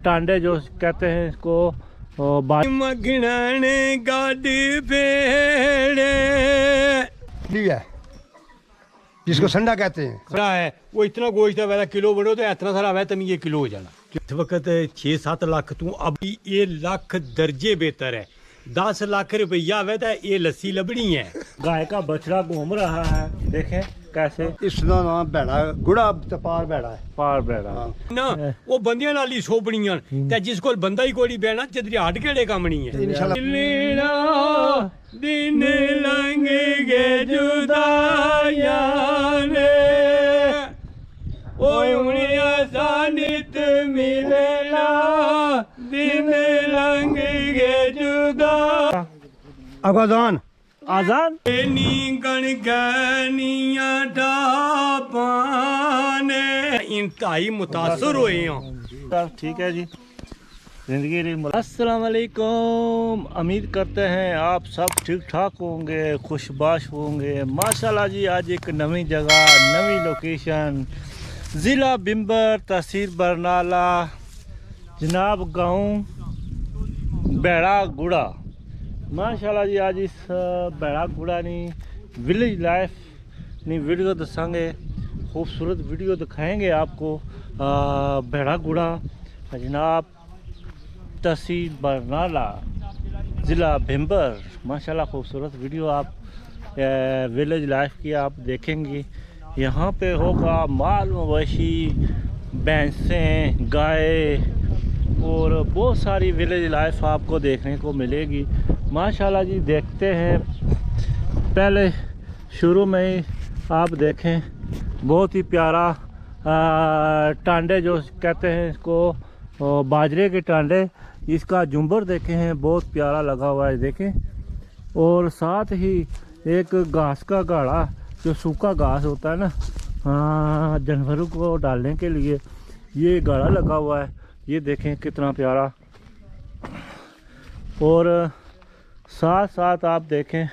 टांडे जो कहते हैं इसको मगने गाड़ी है जिसको संडा कहते हैं। खड़ा है वो इतना गोश्त है वैसा किलो बनो तो इतना सारा वै तभी ये किलो हो जाना। इस वक्त 6-7 लाख तू अभी ये लाख दर्जे बेहतर है। 10 लाख रुपया वै तो ये लस्सी लबनी है। गाय का बछड़ा घूम रहा है, देखें कैसे। इसका नाम भैड़ा गुड़ा पार भैड़ा है। पार बैठा ना वो बंदियां नाल ही सोबनियां ते जिस कोल बंदा ही कोई बैठना चदरी हट केड़े काम नहीं है। इंशाल्लाह दिन लंघ गए जुदाइयां ने ओए उनिया सानित मिलना दिन लंघ गए जुदा। अगदान आजान नी गणगनिया ढापाने इंतहाई मुतासर हुए हैं। ठीक है जी, जिंदगी अस्सलाम वालेकुम। उम्मीद करते हैं आप सब ठीक ठाक होंगे, खुशबाश होंगे। माशाल्लाह जी, आज एक नवी जगह, नवी लोकेशन, ज़िला बिंबर, तहसील बरनाला, जनाब गाँव बैड़ा गुड़ा। माशाल्लाह जी, आज इस बैड़ा गुड़ा नी विलेज लाइफ नी वीडियो दसांगे, खूबसूरत वीडियो दिखाएंगे आपको। बैड़ा गुड़ा जनाब तहसील बरनाला, ज़िला भिम्बर। माशाल्लाह खूबसूरत वीडियो आप विलेज लाइफ की आप देखेंगे। यहाँ पे होगा माल मवेशी, भैंसें, गाय और बहुत सारी विलेज लाइफ आपको देखने को मिलेगी। माशाल्लाह जी, देखते हैं। पहले शुरू में ही आप देखें, बहुत ही प्यारा टांडे जो कहते हैं इसको, बाजरे के टांडे। इसका झुंबर देखे हैं, बहुत प्यारा लगा हुआ है, देखें। और साथ ही एक घास का गाड़ा, जो सूखा घास होता है ना जानवरों को डालने के लिए, ये गाड़ा लगा हुआ है। ये देखें कितना प्यारा। और साथ साथ आप देखें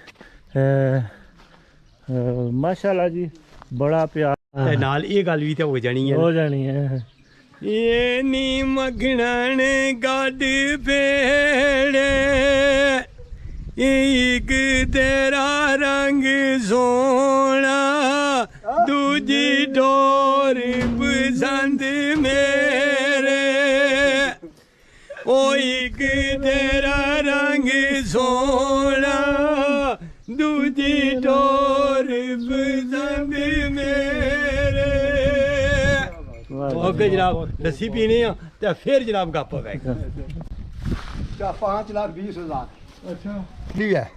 माशाल्लाह जी, बड़ा प्यारा। नाल ये गल भी तो हो जानी है, हो जानी है। ये नी मगने गड पेड़े एक तेरा रंग सोना दूजी डोर पसंद मेरे। ओ एक तेरा रंग सोना दूजी डोर पसंद मेरे। ओके जनाब, लस्सी पीने तो फिर जनाब गप होगा। 5,20,000। अच्छा है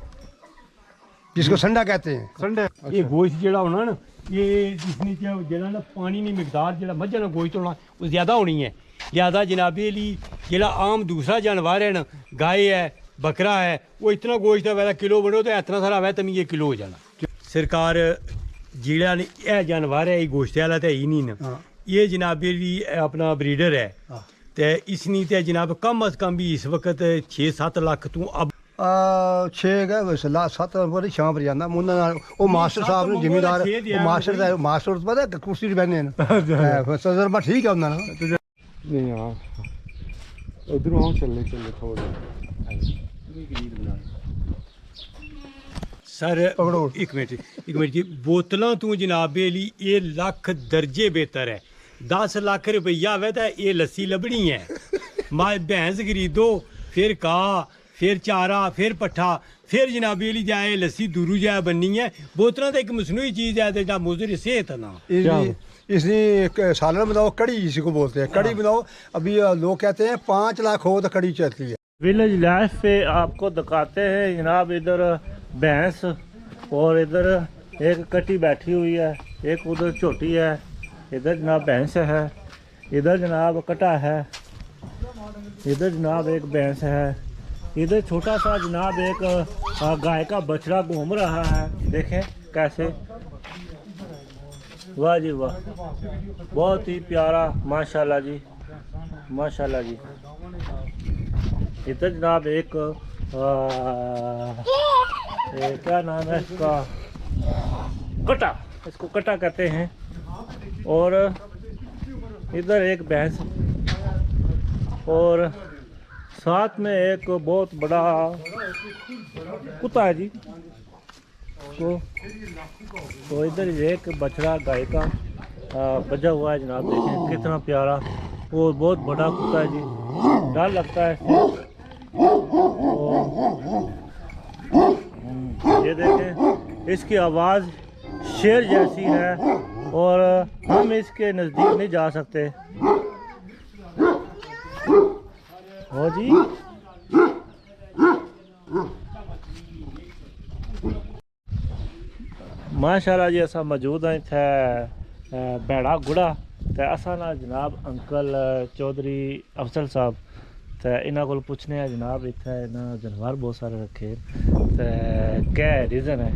जिसको संडा कहते हैं। संडे ये गोश्त जेड़ा होना ना, ये जिसने जेड़ा ना पानी नी मिकदार जेड़ा मज्झां दा गोश्त होना वो ज़्यादा होनी है। लिहाजा जनाबे ली जेड़ा आम दूसरा जानवर है ना, गाय है, बकरा है, वो इतना गोश्त है वैसा किलो बनो तो इतना सारा वै तभी ये किलो हो जाना। सरकार जेड़ा यह जानवर है, ये गोश्त वाला तो है ही नहीं ना। ये जनाबे भी अपना ब्रीडर है तो इसनी तो जनाब कम अज कम भी इस वक्त 6-7 लाख तू अब 6-7 वारी शाम पर जाना मुन्ना वो मास्टर साहब ने जिम्मेदार मास्टर पता कुर्सी पर बैठने तजर्बा ठीक है उन्होंने। नहीं यार, उधर हम चलने थोड़ा सर एक मिनट जी, बोतलों तू जनाबे ली ये लाख दर्जे बेहतर है। 10 लाख रुपया वै तो ये लस्सी लबनी है। भैंस खरीदो, फिर घाह, फिर चारा, फिर पट्ठा, फिर जनाबे ली जाए लस्सी दूरू जाए बननी है। बोतलों तो एक मसनूई चीज़ है, तो मुजर सेहत ना। इसलिए सालन बनाओ, कड़ी जिसको बोलते हैं, कड़ी बनाओ। अभी लोग कहते हैं 5 लाख हो तो कड़ी चलती है। विलेज लाइफ पे आपको दिखाते हैं जनाब। इधर भैंस और इधर एक कटी बैठी हुई है, एक उधर छोटी है। इधर जनाब भैंस है, इधर जनाब कटा है, इधर जनाब एक भैंस है, इधर छोटा सा जनाब एक गाय का बछड़ा घूम रहा है, देखें कैसे। वाह जी वाह, बहुत ही प्यारा। माशाल्लाह जी, माशाल्लाह जी। इधर जनाब एक क्या नाम है इसका, कटा, इसको कटा कहते हैं। और इधर एक भैंस और साथ में एक बहुत बड़ा कुत्ता है जी। तो इधर एक बछड़ा गाय का बजा हुआ है जनाब, देखें कितना प्यारा और बहुत बड़ा कुत्ता है जी, डर लगता है। ये देखें इसकी आवाज़ शेर जैसी है और हम इसके नज़दीक नहीं जा सकते। हो जी माशाल्लाह जी, असा मौजूद हैं इत्थे भैड़ा गुड़ा ते असा ना जनाब अंकल चौधरी अफजल साहब ते इन्हां कोल पुछने हैं जनाब इत्थे इन्हां जानवर बहुत सारे रखे ते क्या रीज़न है।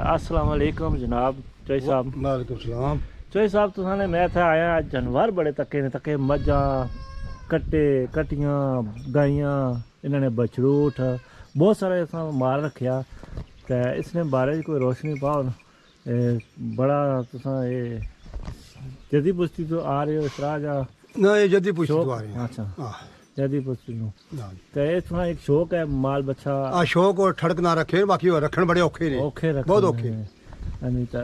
अस्सलाम वालेकुम जनाब चौधरी साहब। वालेकुम सलाम। चौधरी साहब तुसाने मैं इत्थे आया जानवर बड़े तक्के ने तक्के, मज्जां कट्टे कट्टियां गाइयां, इन्होंने बछड़ूठ बहुत सारे असा माल रखा तो इसने बारे कोई रोशनी पाओ न। बड़ा तुसा ये जदी पुश्ती तो आ रहे हो इस राह जा ना ये जल्दी पूछ शौक? तो आ रहे हैं। अच्छा हाँ। जदी पुश्ती नो ना। तो ये थोड़ा एक शौक है माल बच्चा शौक और ठड़क ना रखे, बाकी वो रखने बड़े औखे ने, औखे रखने बहुत औखे। अनीता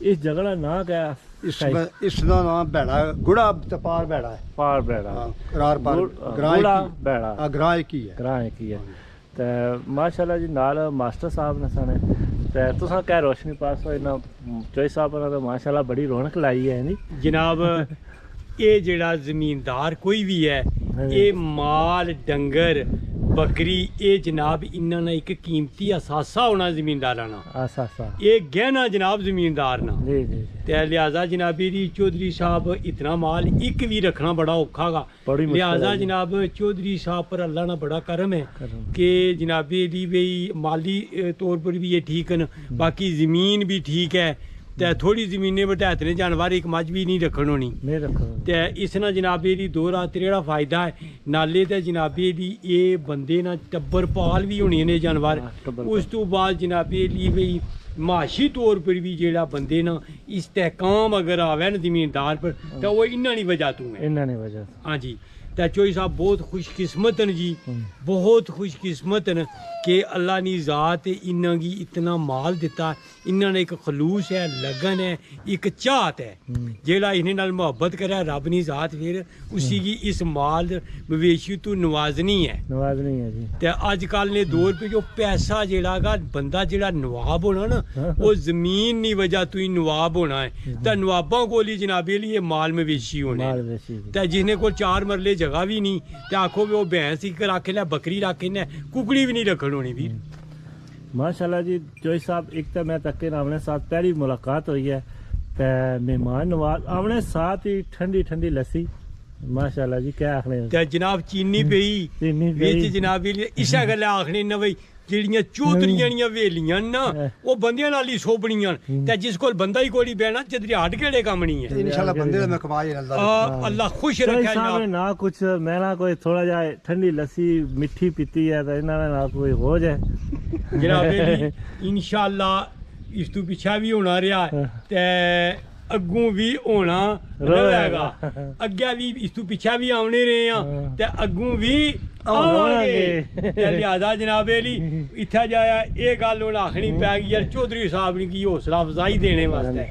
इस जगह का ना क्या इसका नाम भैड़ा गुड़ा ते पार भैड़ा है। पार बैड़ा करार पार गुड़ा बैड़ा ग्रां एक ही है। ग्रां एक ही है। तो माशाल्लाह जी नाल मास्टर साहब ने साने ते तुसा क्या रोशनी पास हो इन्ना चौधरी साहब ने तो माशाल्लाह बड़ी रौनक लाई है नी जनाब। ये जेड़ा जमींदार कोई भी है, ये माल डंगर बकरी ये जनाब इन्ना ना एक कीमती असासा होना जमींदारा ना, आसा ये गहना जनाब जमींदार ना। जी जी ते लिहाजा जनाबी दी चौधरी साहब इतना माल एक भी रखना बड़ा औखा गा। बड़ी मुश्किल लिहाजा है जी। जनाब चौधरी साहब पर अल्लाह ना बड़ा करम है करम। कि जनाबी दी भी माली तौर पर भी ये ठीक न, बाकी ज़मीन भी ठीक है। ते थोड़ी ज़मीनें बटैत ने जानवर एक मज भी नहीं रखन होनी। नहीं रखो ते इस ना जनाबे दी दो रात त्रेड़ा फायदा है नाले ते जनाबे दी ये बंदे ना टब्बर पाल भी होने ने जानवर। हाँ, टब्बर उस तो बाद जनाबे ली भाई माशी तौर पर भी जेड़ा बंदे ना इस्तेकाम अगर आवे न जमींदार पर तो वो इन्ना नहीं वजह तू है। इन्ना नहीं वजह हाँ जी। तो चौधरी साहब बहुत खुशकिस्मत न जी, बहुत खुशकिस्मत न कि अल्लाह ने ज़ात इन्ना गी इतना माल दिता। इन्ना ने एक खलूस है, लगन है, एक चाहत है, जेड़ा इन्हें नाल मोहब्बत करे रब ने ज़ात फिर उसी की इस माल मवेशी तो नवाजनी है। नवाज नहीं है जी। ते अजकल ने दौर पे जो पैसा जेड़ा गा बंदा जेड़ा नवाब होना ना वो जमीन नी वजह तू ही नवाब होना है। ते नवाबां कोल ही जनाबे लिए माल मवेशी होने माल वेची जी। ते जिन्हें को 4 मरले जगह भी नहीं ते आखो भी वो भैंस ही रख ले बकरी रख ले कुकड़ी भी नहीं रखन होनी भी। माशाल्लाह जी चौधरी साहब एक तो मैं तक अपने साथ पहली मुलाकात हुई है तो मेहमान नवाज अपने साथ ही ठंडी ठंडी लस्सी माशाल्लाह जी क्या आखने ते जनाब चीनी पई चीनी पई। विच जनाब इसा गल्ल आखनी न बई जेड़ियां चौधरियां दियां वेलियां ना वो बंदियां नाल ही सोबणियां ते जिस कोल बंदा ही कोई बैठना चदरियाट केड़े कम नहीं है। इंशाल्लाह बंदे में कमाई अल्लाह। अल्लाह खुश चौधरी रखे साहब ने जनाब। ना कुछ मैं ना कोई थोड़ा जा ठंडी लस्सी मिठी पीती है तो इन्होंने ना कोई हो जाए जनाब इंशाल्लाह इस तू पिछा भी होना रहा ते अग्गों भी होना रहेगा। अग्गे भी इस तू पिछा भी आने रहे हैं ते अग्गों भी आवांगे। ते लिहाजा जनाब अली इत्थे जाया ये गल हुण आखनी पै गई यार चौधरी साहब ने की हौसला अफजाई देने वास्ते।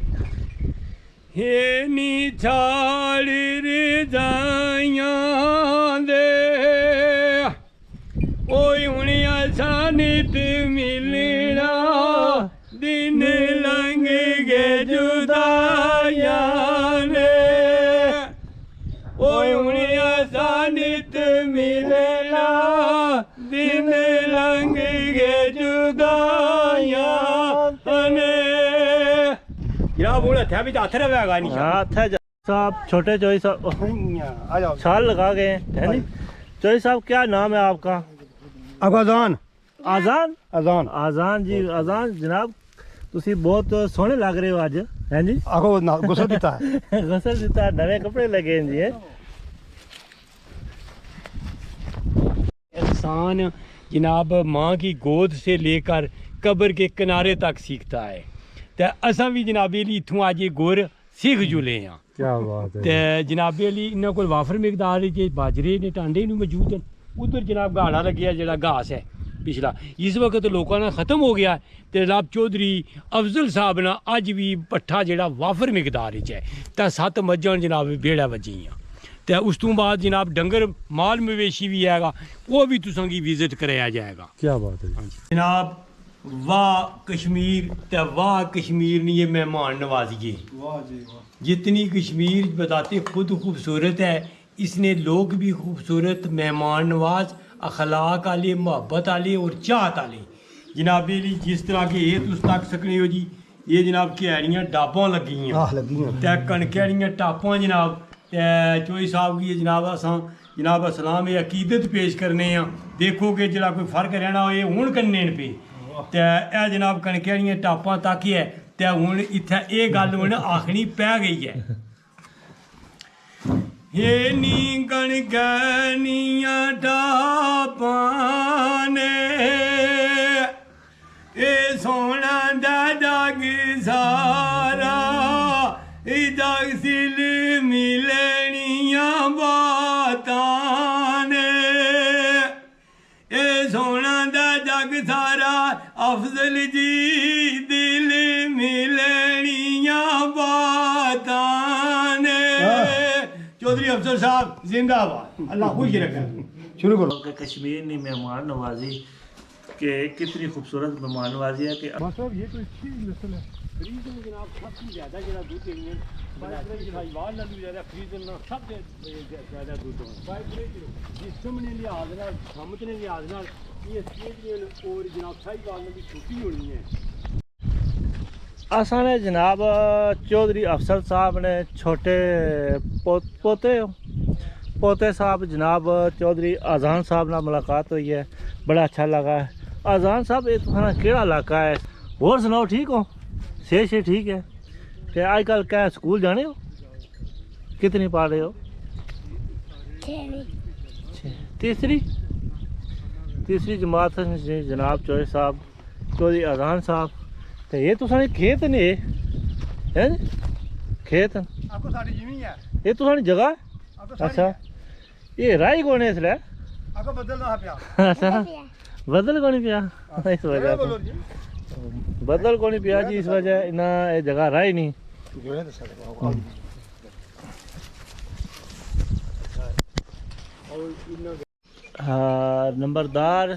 हे नी छाड़ रे जाइयां दे ओए हुण असा नित मिलना दिन लंघ गए जुदाइयां ने ओए हुण असा नित मिलना दिन लंघ गए जुदाइयां ने। जनाब हुण हत्था भी हत्थ रवेगा नहीं। हाँ थे साहब छोटे चौधरी साहब आ जाओ। छाल लगा गए है नी। चौधरी साहब क्या नाम है आपका? अजान आजान अजान आजान जी। आजान जनाब तुसी बहुत सोहने लग रहे हो अज हैं जी। आखो गुस्सा दिता है। गसल दिता नवे कपड़े लगे हैं जी। इंसान जनाब माँ की गोद से लेकर कब्र के किनारे तक सीखता है। तो असा भी जनाबी इतों अज गुर सीख जुले हाँ क्या बात है। ਤੇ ਜਨਾਬੇ ਲਈ ਇਹਨਾਂ ਕੋਲ ਵਾਫਰ ਮਿਕਦਾਰ ਵਿੱਚ ਬਾਜਰੇ ਨੇ ਟਾਂਡੇ ਨੂੰ ਮੌਜੂਦ ਹਨ। ਉਧਰ ਜਨਾਬ ਗਾੜਾ ਲੱਗਿਆ ਜਿਹੜਾ ਘਾਸ ਹੈ ਪਿਛਲਾ ਇਸ ਵਕਤ ਲੋਕਾਂ ਨਾਲ ਖਤਮ ਹੋ ਗਿਆ ਤੇ ਜਨਾਬ ਚੌਧਰੀ ਅਫਜ਼ਲ ਸਾਹਿਬ ਨਾਲ ਅੱਜ ਵੀ ਪੱਠਾ ਜਿਹੜਾ ਵਾਫਰ ਮਿਕਦਾਰ ਵਿੱਚ ਹੈ ਤਾਂ 7 ਮੱਝਾਂ ਜਨਾਬ ਬੇੜਾ ਵੱਜੀਆਂ ਤੇ ਉਸ ਤੋਂ ਬਾਅਦ ਜਨਾਬ ਡੰਗਰ ਮਾਲ ਮਵੇਸ਼ੀ ਵੀ ਹੈਗਾ ਉਹ ਵੀ ਤੁਸਾਂ ਕੀ ਵਿਜ਼ਿਟ ਕਰਾਇਆ ਜਾਏਗਾ। क्या बात है। जनाब वाह कश्मीर ते वाह कश्मीर ने ये मेहमान नवाजिए। ਵਾਹ ਜੀ ਵਾਹ। जितनी कश्मीर बताते खुद खूबसूरत है इसने लोग भी खूबसूरत मेहमान नवाज अखलाक आले मोहब्बत आले और चाहत आले जनाबे ली जिस तरह के ये तुस तक सकने हो जी ये जनाब क्यारियां डाबां लगियां ਆਹ ਲੱਗੀਆਂ ते कनक आह्लियां टापां जनाब ते चोई साहब की जनाब असां जनाब सलाम ये अकीदत पेश करने देखो कि जरा कोई फर्क रहना हो ये हुण कन्ने न पे ते ए जनाब कनक आह्लियां टापां तक है ते हुण इत्थै एह् गल्ल हुण आखनी पै गई है। हे नी कनकैनियां टापां ने ए सोना दा जग सारा जग सिल मिलनियां बातां ने ए सोना दा जग सारा अफजल जी दिल मिलनियां बातां ने। चौधरी अफसर साहब जिंदाबाद अल्लाह खुश रखे। ਸ਼ੁਰੂ ਕਰੋ। कि कश्मीर ने मेहमान नवाजी के कितनी खूबसूरत मेहमान नवाजी है कि मतलब ये तो अच्छी नस्ल है। फ्रीजन जनाब सबसे ज़्यादा जरा दूध देनी है भाईवाल ना भी ज़्यादा फ्रीजन ना सब ज़्यादा दूध जिसम ने लिहाज नाल समत ने लिहाज नाल ये स्टेडियम और जनाब साहिवाल ने भी छोटी होनी है। असां ने जनाब चौधरी अफसर साहब ने छोटे पोते साहब जनाब चौधरी आज़ान साहब नाल मुलाकात हुई है बड़ा अच्छा लगा है। आज़ान साहब ये तुम्हारा केड़ा इलाका है और सुनाओ ठीक हो सेहत से ठीक है कि आजकल क्या स्कूल जाने हो कितनी पढ़ रहे हो तीसरी जमात से जनाब चौधरी साहब चौधरी आज़ान साहब तो ये तुसाने खेत ने हैं खेत ਆਪਕੋ ਸਾਡੀ ਜ਼ਮੀਨ ਹੈ ये तुसानी जगह ਆਪਕੋ अच्छा ये राई कौन है इसलिए ਆਪਕੋ ਬਦਲਣਾ ਪਿਆ अच्छा बदल कौन पिया इस वजह ਬੋਲੋ से ਜੀ बदल कौन पिया जी इस वजह इना ये जगह राई नहीं ਜਿਹੜੇ ਦੱਸੋ हाँ नंबरदार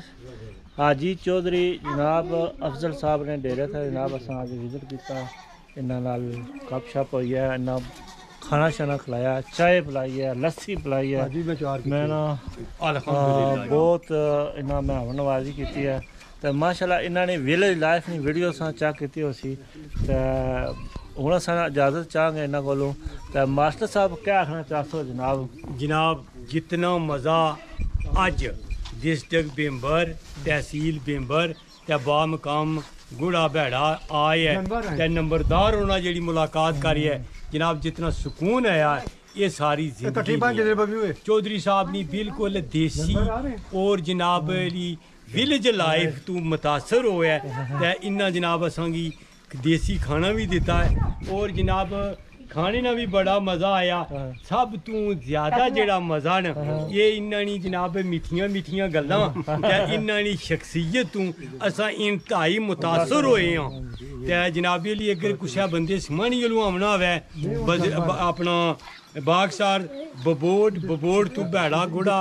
हाजी चौधरी जनाब अफजल साहब ने डेरे थे जनाब अस अज विजिट किया इन्हों नाल गप शप हुई है इन्ना खाना शाना खिलाया चाय पिलाई है लस्सी पिलाई है ਜੀ ਮੈਂ ਚਾਰ मैं ना बहुत इन्ना मेहमान नवाजी की है तो माशाल्लाह इन्होंने विलेज लाइफ की वीडियो चेक की होसी तो हूँ अस इजाजत चाहेंगे इन्हों को तो मास्टर साहब क्या आखना चाहते हो जनाब जनाब जितना मज़ा अज डिस्ट्रिक्ट बिंबर तहसील बिंबर ते बामकाम गुड़ा भैड़ा आए है ते नंबरदार होना जी मुलाकात करी है जनाब जितना सुकून आया ये सारी ਇਕੱਠੀ ਪੰਜ जिंदगी ਜਿਹੜੇ ਬਵੀ ਹੋਏ चौधरी साहब ने बिल्कुल देसी और जनाब विलेज लाइफ तू मुतासर होया ते इन्ना जनाब असांगी देसी खाना भी दिता है और जनाब खाने ना भी बड़ा मज़ा आया सब तू ज़्यादा जेड़ा मज़ा न ये इन्ना जनाब मिठियां मिठियां गल्लां ते इन्ना शख्सियत तू असां इंतहाई मुतासर होए हां ते जनाबे लिए अगर कुछ बंदे समानी लुआवना होवे अपना बागसार बबोड़ तू भैड़ा गुड़ा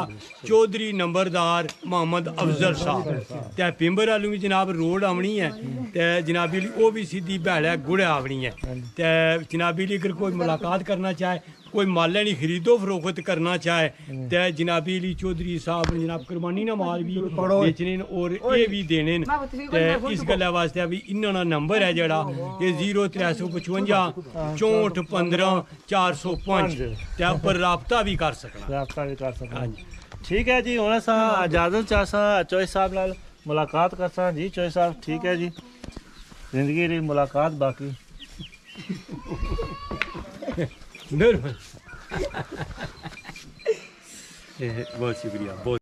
चौधरी नंबरदार मोहम्मद अफजल साहब ते पिंबर आलू भी जनाब रोड आवनी है ते जनाबी वो भी सीधी भैड़ा गुड़ा आवनी है ते जनाबी अगर कोई मुलाकात करना चाहे कोई मालै नी खरीदो फरोख्त करना चाहे ते जनाबी चौधरी साहब ने जनाब कुरबानी ना माल भी बेचने और ये भी देने ते इस गल्ला वास्ते भी इन्ना नंबर है जेड़ा ये 0355 64 15 405 ते उपर राबता भी कर सकना राबता भी कर सकना ठीक है जी हूँ अस इजाजत चाहसा चौधरी साहब नाल मुलाकात करसा जी चौधरी साहब ठीक है जी जिंदगी दी मुलाकात बाकी बहुत शुक्रिया बहुत